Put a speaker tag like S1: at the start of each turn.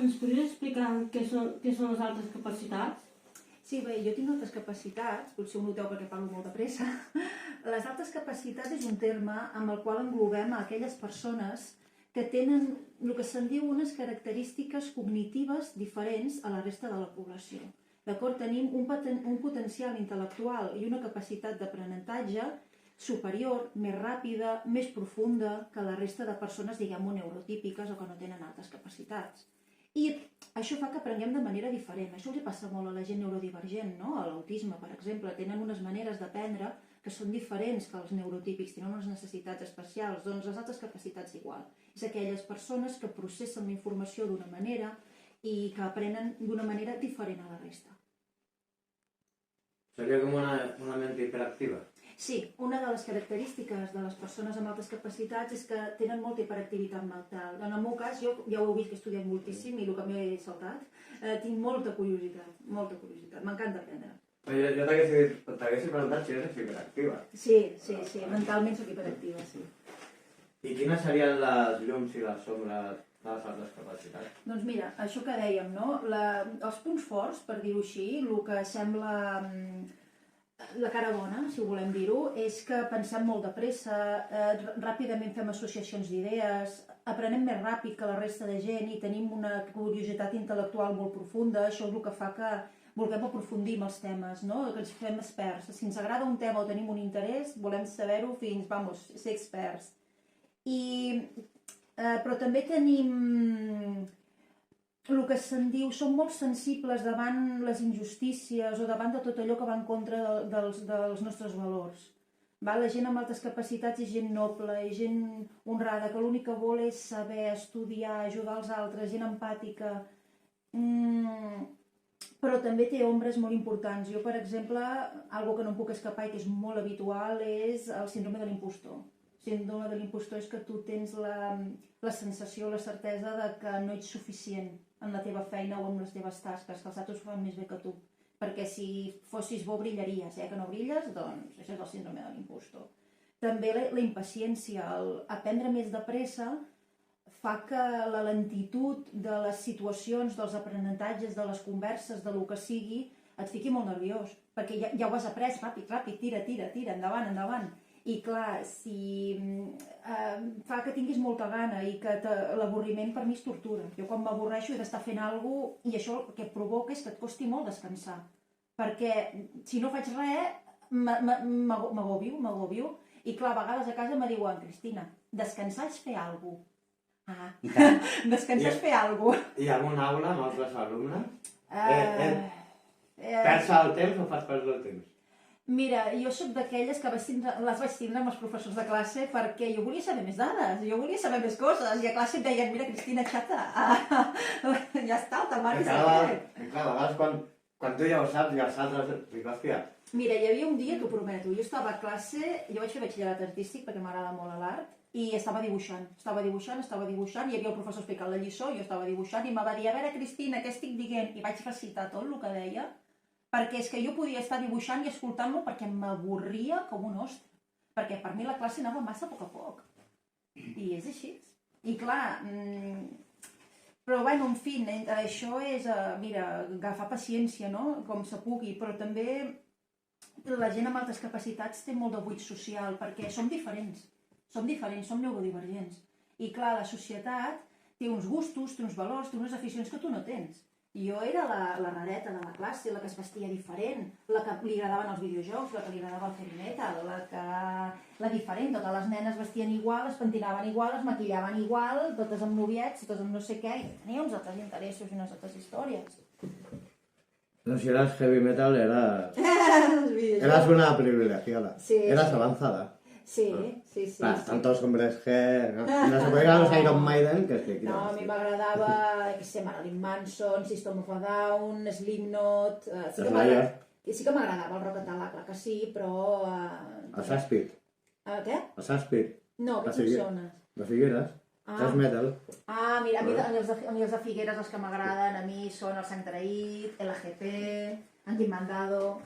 S1: Ens podries explicar què són les altres capacitats?
S2: Sí, bé, jo tinc altres capacitats, potser ho noteu perquè parlo molt de pressa. Les altres capacitats és un terme amb el qual englobem a aquelles persones que tenen el que se'n diu unes característiques cognitives diferents a la resta de la població. D'acord? Tenim un potencial intel·lectual i una capacitat d'aprenentatge superior, més ràpida, més profunda que la resta de persones, diguem-ho, neurotípiques o que no tenen altres capacitats. I això fa que aprenguem de manera diferent. Això els passa molt a la gent neurodivergent, no? A l'autisme, per exemple, tenen unes maneres d'aprendre que són diferents que els neurotípics, tenen unes necessitats especials, doncs les altres capacitats igual. És aquelles persones que processen la informació d'una manera i que aprenen d'una manera diferent a la resta.
S3: Seria com una ment hiperactiva?
S2: Sí, una de les característiques de les persones amb altes capacitats és que tenen molta hiperactivitat mental. En el meu cas, jo ja ho heu vist que he estudiat moltíssim i el que m'he saltat, tinc molta curiositat, m'encanta aprendre.
S3: Jo t'hagués preguntat si eres hiperactiva.
S2: Sí, mentalment soc hiperactiva, sí.
S3: I quines serien les llums i les ombres de les altres capacitats?
S2: Doncs mira, això que dèiem, no? Els punts forts, per dir-ho així, el que sembla la cara bona, si ho volem dir-ho, és que pensem molt de pressa, ràpidament fem associacions d'idees, aprenem més ràpid que la resta de gent i tenim una curiositat intel·lectual molt profunda. Això és el que fa que vulguem aprofundir en els temes, no? Que ens fem experts. Si ens agrada un tema o tenim un interès, volem saber-ho fins, ser experts. Però també tenim el que se'n diu, som molt sensibles davant les injustícies o davant de tot allò que va en contra dels nostres valors. La gent amb altes capacitats és gent noble, és gent honrada, que l'únic que vol és saber, estudiar, ajudar els altres, gent empàtica. Però també té ombres molt importants. Jo, per exemple, algo que no em puc escapar i que és molt habitual és el síndrome de l'impostor. El síndrome de l'impostor és que tu tens la sensació, la certesa de que no ets suficient en la teva feina o en les teves tasques, que els altres ho fan més bé que tu. Perquè si fossis bo brillaries, que no brilles, doncs això és el síndrome de l'impostor. També la impaciència, aprendre més de pressa, fa que la lentitud de les situacions, dels aprenentatges, de les converses, de lo que sigui, et fiqui molt nerviós, perquè ja ho has après, ràpid, tira, endavant. I clar, fa que tinguis molta gana i que l'avorriment per mi és tortura. Jo quan m'avorreixo he d'estar fent alguna cosa i això el que provoca és que et costi molt descansar. Perquè si no faig res, m'agobio. I clar, a vegades a casa me diuen, Cristina, descansar és fer alguna cosa. Descansar és fer alguna cosa.
S3: Hi ha alguna aula amb altres alumnes? Perds el temps o fas perdre el temps?
S2: Mira, jo sóc d'aquelles que les vaig tindre amb els professors de classe perquè jo volia saber més dades, jo volia saber més coses, i a classe em deien, mira, Cristina, xata, ja està, el temari s'ha fet.
S3: Clar, a vegades quan tu ja ho saps i els altres, hòstia.
S2: Mira, hi havia un dia, t'ho prometo, jo estava a classe, jo vaig fer batxillerat artístic perquè m'agrada molt l'art, i estava dibuixant, hi havia el professor explicant la lliçó, jo estava dibuixant, i em va dir, a veure, Cristina, què estic dient? I vaig recitar tot el que deia, perquè és que jo podia estar dibuixant i escoltant-lo perquè m'avorria com un ostre. Perquè per mi la classe anava massa a poc a poc. I és així. I clar, però bueno, en fi, això és, mira, agafar paciència, no?, com se pugui, però també la gent amb altres capacitats té molt de buit social, perquè som diferents, som neurodivergents. I clar, la societat té uns gustos, té uns valors, té unes aficions que tu no tens. Jo era la rareta de la classe, la que es vestia diferent, la que li agradaven els videojocs, la que li agradava el heavy metal, la diferent. Totes les nenes vestien igual, es pentinaven igual, es maquillaven igual, totes amb noviets, totes amb no sé què, i tenia uns altres interessos i unes altres històries.
S3: No, si eras heavy metal, eras una privilegiada.
S2: Sí,
S3: eras avanzada.
S2: Sí.
S3: Tantos hombres que... No se podían los Iron Maiden, que es que...
S2: No, a mi m'agradava, Marilyn Manson, System of a Down, Slipknot... Sí que m'agradava el rock català, clar que sí, però...
S3: Els Aspid.
S2: Què?
S3: Els Aspid.
S2: No, que persones.
S3: De Figueres. És metal.
S2: Mira, a mi els de Figueres els que m'agraden, a mi són el Sang Traït, LGP, Antimandado...